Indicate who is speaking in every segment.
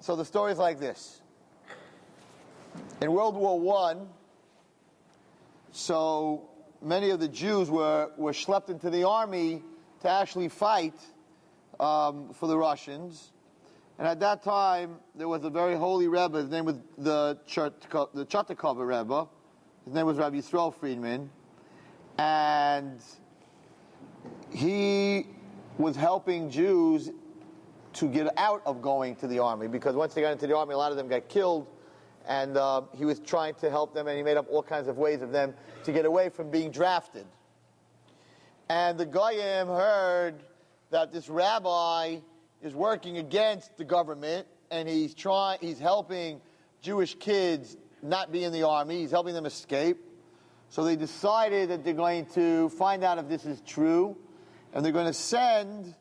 Speaker 1: So the story is like this. In World War I, so many of the Jews were schlepped into the army to actually fight for the Russians. And at that time, there was a very holy Rebbe. His name was the Chatakova Rebbe. His name was Rabbi Yisrael Friedman. And he was helping Jews to get out of going to the army, because once they got into the army, a lot of them got killed. And he was trying to help them, and he made up all kinds of ways of them to get away from being drafted. And the Goyim heard that this rabbi is working against the government, and he's helping Jewish kids not be in the army. He's helping them escape. So they decided that they're going to find out if this is true, and they're going to send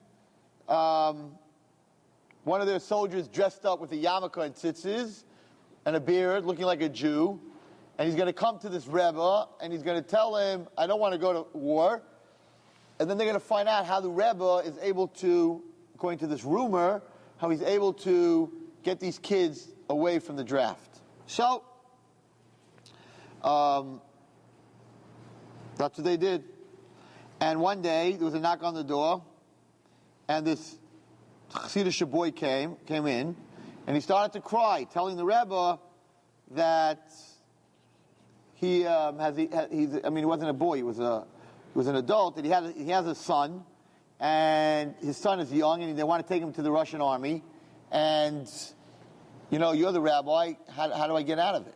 Speaker 1: one of their soldiers dressed up with a yarmulke and tzitzis and a beard, looking like a Jew, and he's going to come to this Rebbe, and he's going to tell him, I don't want to go to war. And then they're going to find out how the Rebbe is able to, according to this rumor, how he's able to get these kids away from the draft. So, that's what they did. And one day, there was a knock on the door, and this Chassidish boy came in, and he started to cry, telling the Rebbe that he wasn't a boy, he was an adult, and he has a son, and his son is young, and they want to take him to the Russian army, and, you're the rabbi, how do I get out of it?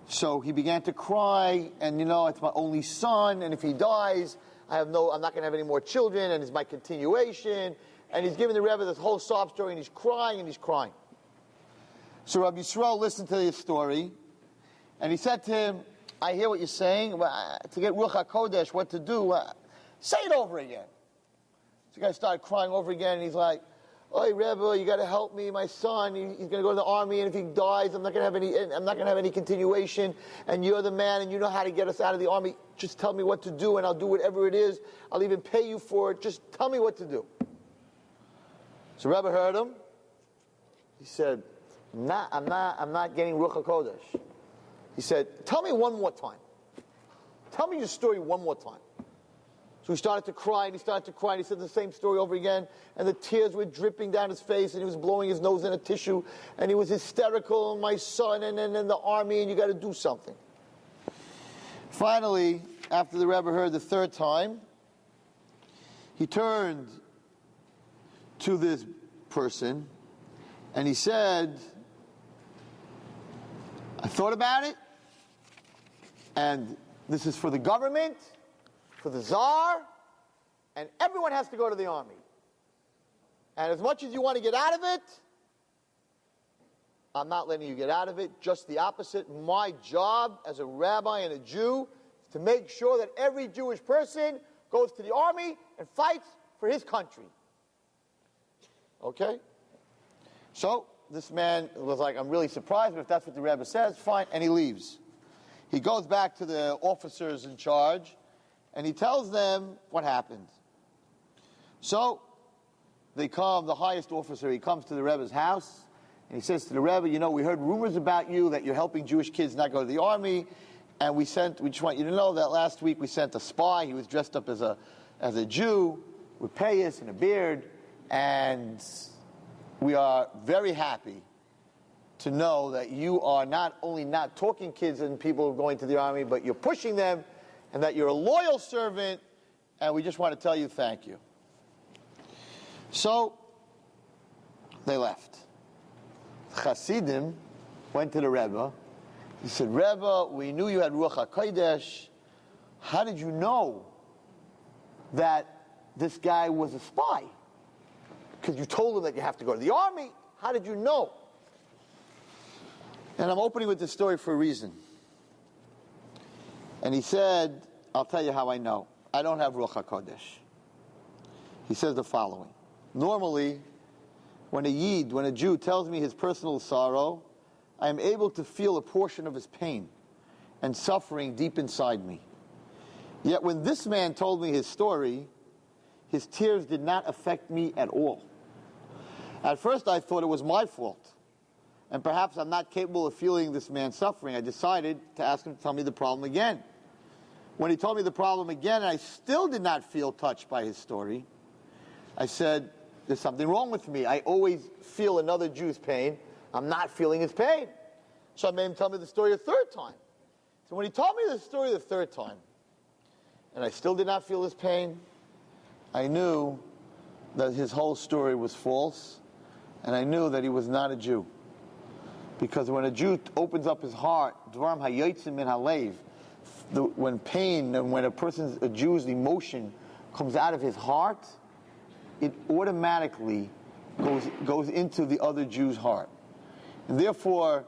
Speaker 1: So he began to cry, and it's my only son, and if he dies, I'm not going to have any more children, and it's my continuation. And he's giving the Rebbe this whole sob story, and he's crying, and he's crying. So Rabbi Yisrael listened to his story, and he said to him, I hear what you're saying. To get Ruach HaKodesh, what to do, say it over again. So the guy started crying over again, and he's like, Oy, Rebbe, you got to help me. My son, he's going to go to the army, and if he dies, I'm not going to have any continuation. And you're the man, and you know how to get us out of the army. Just tell me what to do, and I'll do whatever it is. I'll even pay you for it. Just tell me what to do. So Rebbe heard him. He said, I'm not getting Ruach HaKodesh. He said, tell me one more time. Tell me your story one more time. So he started to cry, and he said the same story over again, and the tears were dripping down his face, and he was blowing his nose in a tissue, and he was hysterical, my son, and the army, and you got to do something. Finally, after the Rebbe heard the third time, he turned to this person, and he said, I thought about it, and this is for the government, for the Tsar, and everyone has to go to the army. And as much as you want to get out of it, I'm not letting you get out of it. Just the opposite. My job as a rabbi and a Jew is to make sure that every Jewish person goes to the army and fights for his country. Okay? So, this man was like, I'm really surprised, but if that's what the Rebbe says, fine, and he leaves. He goes back to the officers in charge, and he tells them what happened. So, they come, the highest officer, he comes to the Rebbe's house, and he says to the Rebbe, we heard rumors about you, that you're helping Jewish kids not go to the army, and we just want you to know that last week we sent a spy. He was dressed up as a Jew, with payas and a beard, and we are very happy to know that you are not only not talking kids and people going to the army, but you're pushing them, and that you're a loyal servant, and we just want to tell you thank you. So, they left. Chassidim went to the Rebbe. He said, Rebbe, we knew you had Ruach HaKodesh. How did you know that this guy was a spy? Because you told him that you have to go to the army. How did you know? And I'm opening with this story for a reason. And he said, I'll tell you how I know. I don't have Ruach HaKodesh. He says the following. Normally, when a Jew tells me his personal sorrow, I am able to feel a portion of his pain and suffering deep inside me. Yet when this man told me his story, his tears did not affect me at all. At first I thought it was my fault. And perhaps I'm not capable of feeling this man's suffering. I decided to ask him to tell me the problem again. When he told me the problem again, and I still did not feel touched by his story, I said, there's something wrong with me. I always feel another Jew's pain. I'm not feeling his pain. So I made him tell me the story a third time. So when he told me the story the third time, and I still did not feel his pain, I knew that his whole story was false, and I knew that he was not a Jew. Because when a Jew opens up his heart, dvarim hayotzim min halev, when pain and when a Jew's emotion comes out of his heart, it automatically goes into the other Jew's heart. And therefore,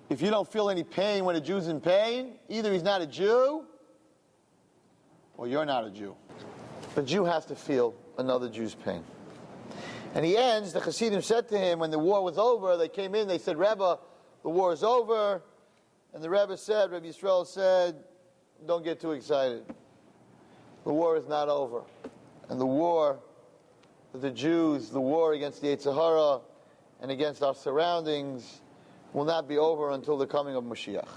Speaker 1: if you don't feel any pain when a Jew's in pain, either he's not a Jew or you're not a Jew. The Jew has to feel another Jew's pain. And he ends, the Hasidim said to him, when the war was over, they came in, they said, Rebbe, the war is over. And the Rebbe said, Rabbi Yisrael said, don't get too excited. The war is not over. And the war, the Jews, the war against the Yetzer Hara and against our surroundings will not be over until the coming of Mashiach.